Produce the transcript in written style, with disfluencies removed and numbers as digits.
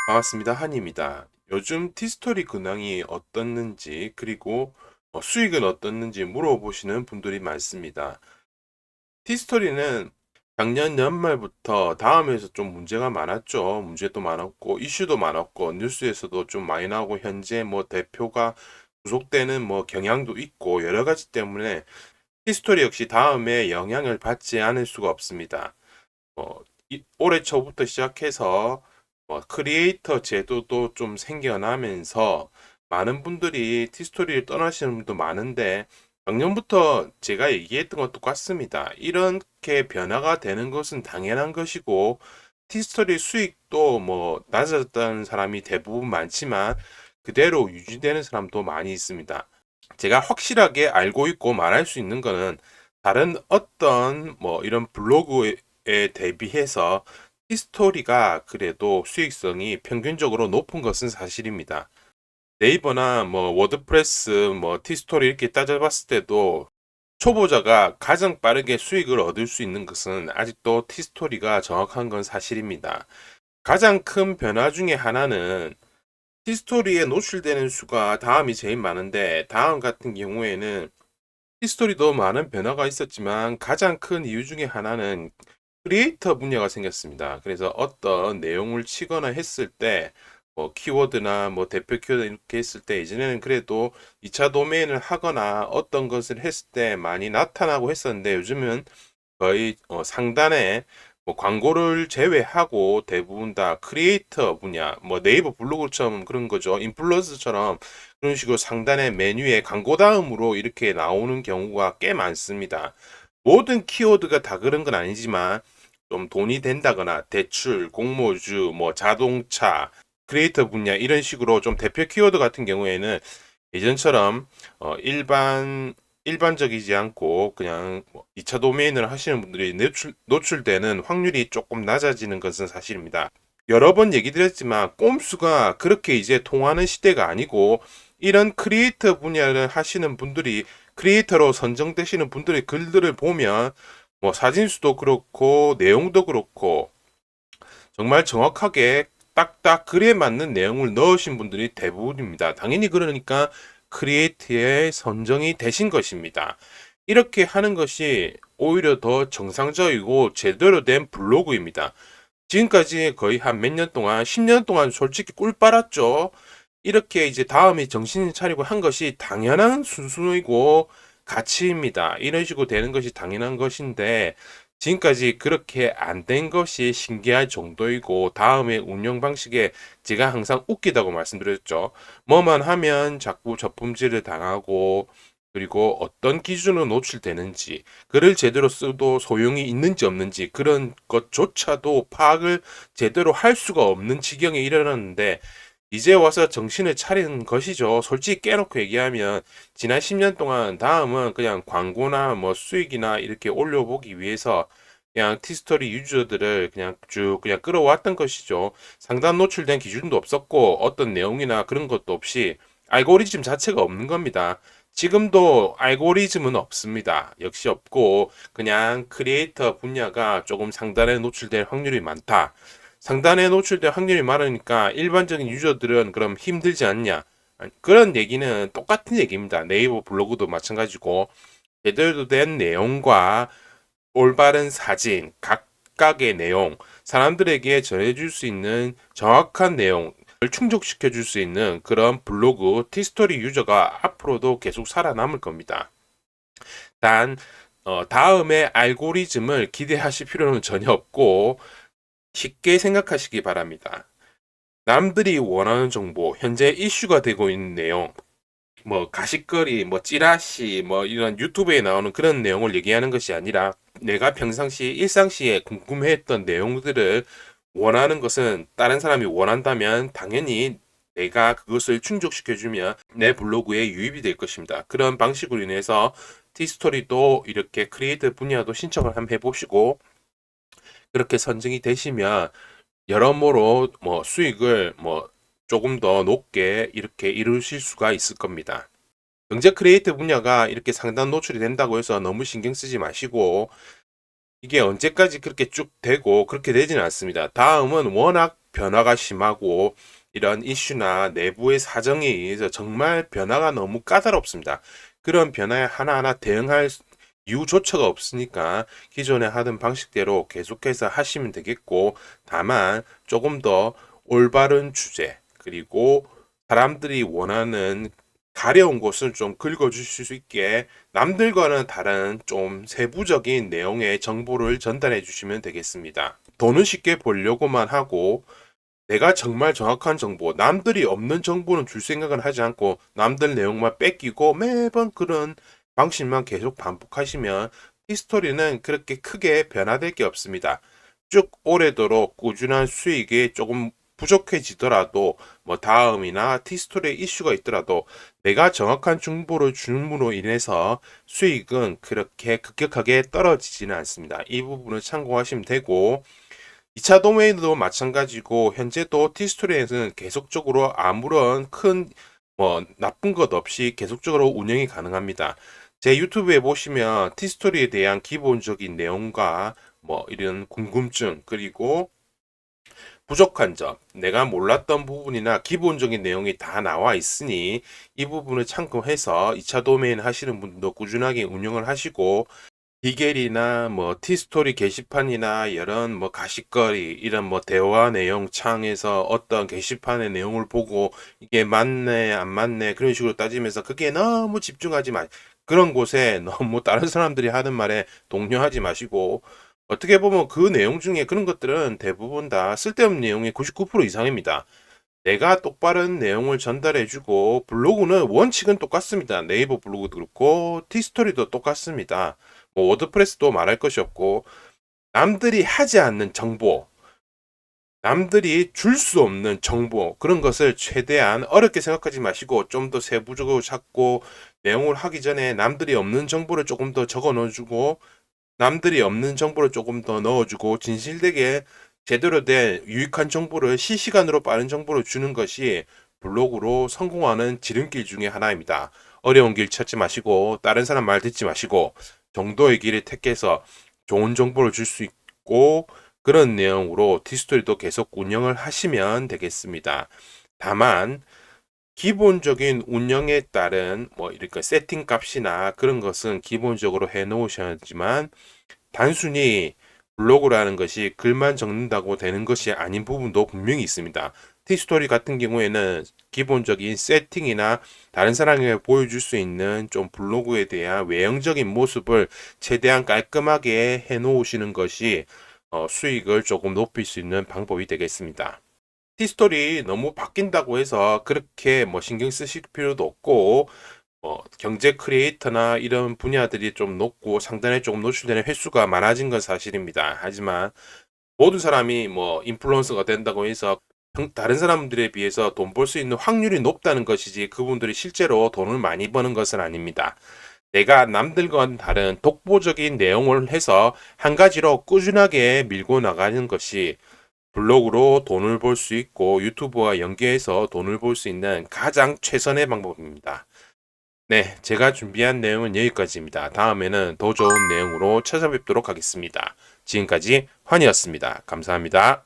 반갑습니다. 한입니다. 요즘 티스토리 근황이 어떻는지 그리고 수익은 어떻는지 물어보시는 분들이 많습니다. 티스토리는 작년 연말부터 다음에서 좀 문제가 많았죠. 문제도 많았고 이슈도 많았고 뉴스에서도 좀 많이 나오고 현재 뭐 대표가 구속되는 뭐 경향도 있고 여러 가지 때문에 티스토리 역시 다음에 영향을 받지 않을 수가 없습니다. 올해 초부터 시작해서 크리에이터 제도도 좀 생겨나면서 많은 분들이 티스토리를 떠나시는 분도 많은데 작년부터 제가 얘기했던 것 똑같습니다. 이렇게 변화가 되는 것은 당연한 것이고 티스토리 수익도 뭐 낮아졌다는 사람이 대부분 많지만 그대로 유지되는 사람도 많이 있습니다. 제가 확실하게 알고 있고 말할 수 있는 거는 다른 어떤 뭐 이런 블로그에 대비해서 히스토리가 그래도 수익성이 평균적으로 높은 것은 사실입니다. 네이버나 뭐 워드프레스, 뭐 티스토리 이렇게 따져봤을 때도 초보자가 가장 빠르게 수익을 얻을 수 있는 것은 아직도 티스토리가 정확한 건 사실입니다. 가장 큰 변화 중에 하나는 히스토리에 노출되는 수가 다음이 제일 많은데 다음 같은 경우에는 히스토리도 많은 변화가 있었지만 가장 큰 이유 중에 하나는 크리에이터 분야가 생겼습니다. 그래서 어떤 내용을 치거나 했을 때 뭐 키워드나 뭐 대표 키워드 이렇게 했을 때 이전에는 그래도 2차 도메인을 하거나 어떤 것을 했을 때 많이 나타나고 했었는데 요즘은 거의 상단에 뭐 광고를 제외하고 대부분 다 크리에이터 분야, 뭐 네이버 블로그처럼 그런 거죠. 인플루언서처럼 그런 식으로 상단의 메뉴에 광고 다음으로 이렇게 나오는 경우가 꽤 많습니다. 모든 키워드가 다 그런 건 아니지만 좀 돈이 된다거나 대출, 공모주, 뭐 자동차, 크리에이터 분야 이런 식으로 좀 대표 키워드 같은 경우에는 예전처럼 일반적이지 않고 그냥 2차 도메인을 하시는 분들이 노출되는 확률이 조금 낮아지는 것은 사실입니다. 여러 번 얘기 드렸지만 꼼수가 그렇게 이제 통하는 시대가 아니고 이런 크리에이터 분야를 하시는 분들이 크리에이터로 선정되시는 분들의 글들을 보면 뭐 사진수도 그렇고 내용도 그렇고 정말 정확하게 딱딱 글에 맞는 내용을 넣으신 분들이 대부분입니다. 당연히 그러니까 크리에이트에 선정이 되신 것입니다. 이렇게 하는 것이 오히려 더 정상적이고 제대로 된 블로그입니다. 지금까지 거의 한 몇 년 동안, 10년 동안 솔직히 꿀 빨았죠. 이렇게 이제 다음에 정신을 차리고 한 것이 당연한 순수이고 가치입니다. 이런 식으로 되는 것이 당연한 것인데 지금까지 그렇게 안 된 것이 신기할 정도이고 다음에 운영 방식에 제가 항상 웃기다고 말씀드렸죠. 뭐만 하면 자꾸 저품질을 당하고 그리고 어떤 기준으로 노출되는지 글을 제대로 써도 소용이 있는지 없는지 그런 것조차도 파악을 제대로 할 수가 없는 지경에 이르렀는데 이제 와서 정신을 차리는 것이죠. 솔직히 깨놓고 얘기하면 지난 10년 동안 다음은 그냥 광고나 뭐 수익이나 이렇게 올려보기 위해서 그냥 티스토리 유저들을 그냥 쭉 그냥 끌어왔던 것이죠. 상단 노출된 기준도 없었고 어떤 내용이나 그런 것도 없이 알고리즘 자체가 없는 겁니다. 지금도 알고리즘은 없습니다. 역시 없고 그냥 크리에이터 분야가 조금 상단에 노출될 확률이 많다. 상단에 노출될 확률이 많으니까 일반적인 유저들은 그럼 힘들지 않냐? 그런 얘기는 똑같은 얘기입니다. 네이버 블로그도 마찬가지고 제대로 된 내용과 올바른 사진, 각각의 내용, 사람들에게 전해줄 수 있는 정확한 내용을 충족시켜 줄 수 있는 그런 블로그, 티스토리 유저가 앞으로도 계속 살아남을 겁니다. 단, 다음에 알고리즘을 기대하실 필요는 전혀 없고 쉽게 생각하시기 바랍니다. 남들이 원하는 정보, 현재 이슈가 되고 있는 내용, 뭐 가십거리, 뭐 찌라시, 뭐 이런 유튜브에 나오는 그런 내용을 얘기하는 것이 아니라 내가 평상시 일상시에 궁금해했던 내용들을 원하는 것은 다른 사람이 원한다면 당연히 내가 그것을 충족시켜주면 내 블로그에 유입이 될 것입니다. 그런 방식으로 인해서 티스토리도 이렇게 크리에이터 분야도 신청을 한번 해보시고 그렇게 선정이 되시면 여러모로 뭐 수익을 뭐 조금 더 높게 이렇게 이루실 수가 있을 겁니다. 경제 크리에이터 분야가 이렇게 상단 노출이 된다고 해서 너무 신경 쓰지 마시고 이게 언제까지 그렇게 쭉 되고 그렇게 되지는 않습니다. 다음은 워낙 변화가 심하고 이런 이슈나 내부의 사정에 의해서 정말 변화가 너무 까다롭습니다. 그런 변화에 하나하나 대응할 이유조차가 없으니까 기존에 하던 방식대로 계속해서 하시면 되겠고, 다만 조금 더 올바른 주제, 그리고 사람들이 원하는 가려운 곳을 좀 긁어주실 수 있게 남들과는 다른 좀 세부적인 내용의 정보를 전달해 주시면 되겠습니다. 돈은 쉽게 벌려고만 하고 내가 정말 정확한 정보, 남들이 없는 정보는 줄 생각은 하지 않고 남들 내용만 뺏기고 매번 그런 방식만 계속 반복하시면 히스토리는 그렇게 크게 변화될 게 없습니다. 쭉 오래도록 꾸준한 수익이 조금 부족해지더라도 뭐 다음이나 티스토리에 이슈가 있더라도 내가 정확한 정보를 줌으로 인해서 수익은 그렇게 급격하게 떨어지지는 않습니다. 이 부분을 참고하시면 되고, 2차 도메인도 마찬가지고 현재도 티스토리에서는 계속적으로 아무런 큰 뭐 나쁜 것 없이 계속적으로 운영이 가능합니다. 제 유튜브에 보시면 티스토리에 대한 기본적인 내용과 뭐 이런 궁금증, 그리고 부족한 점, 내가 몰랐던 부분이나 기본적인 내용이 다 나와 있으니 이 부분을 참고해서 2차 도메인 하시는 분도 꾸준하게 운영을 하시고, 디겔이나 뭐 티스토리 게시판이나 이런 뭐 가십거리 이런 뭐 대화 내용 창에서 어떤 게시판의 내용을 보고 이게 맞네 안 맞네 그런 식으로 따지면서 그게 너무 집중하지 마. 그런 곳에 너무 다른 사람들이 하는 말에 동요하지 마시고, 어떻게 보면 그 내용 중에 그런 것들은 대부분 다 쓸데없는 내용이 99% 이상입니다. 내가 똑바른 내용을 전달해주고, 블로그는 원칙은 똑같습니다. 네이버 블로그도 그렇고 티스토리도 똑같습니다. 뭐 워드프레스도 말할 것이 없고, 남들이 하지 않는 정보, 남들이 줄 수 없는 정보, 그런 것을 최대한 어렵게 생각하지 마시고 좀 더 세부적으로 찾고, 내용을 하기 전에 남들이 없는 정보를 조금 더 적어 넣어주고 남들이 없는 정보를 조금 더 넣어주고 진실되게 제대로 된 유익한 정보를 실시간으로 빠른 정보를 주는 것이 블로그로 성공하는 지름길 중에 하나입니다. 어려운 길 찾지 마시고 다른 사람 말 듣지 마시고 정도의 길을 택해서 좋은 정보를 줄 수 있고, 그런 내용으로 티스토리도 계속 운영을 하시면 되겠습니다. 다만 기본적인 운영에 따른 뭐 이렇게 세팅 값이나 그런 것은 기본적으로 해 놓으셔야지만, 단순히 블로그라는 것이 글만 적는다고 되는 것이 아닌 부분도 분명히 있습니다. 티스토리 같은 경우에는 기본적인 세팅이나 다른 사람에게 보여줄 수 있는 좀 블로그에 대한 외형적인 모습을 최대한 깔끔하게 해 놓으시는 것이 수익을 조금 높일 수 있는 방법이 되겠습니다. 티스토리 너무 바뀐다고 해서 그렇게 뭐 신경 쓰실 필요도 없고, 경제 크리에이터나 이런 분야들이 좀 높고 상단에 조금 노출되는 횟수가 많아진 건 사실입니다. 하지만 모든 사람이 뭐 인플루언서가 된다고 해서 다른 사람들에 비해서 돈 벌 수 있는 확률이 높다는 것이지 그분들이 실제로 돈을 많이 버는 것은 아닙니다. 내가 남들과는 다른 독보적인 내용을 해서 한 가지로 꾸준하게 밀고 나가는 것이 블로그로 돈을 벌 수 있고 유튜브와 연계해서 돈을 벌 수 있는 가장 최선의 방법입니다. 네, 제가 준비한 내용은 여기까지입니다. 다음에는 더 좋은 내용으로 찾아뵙도록 하겠습니다. 지금까지 환이었습니다. 감사합니다.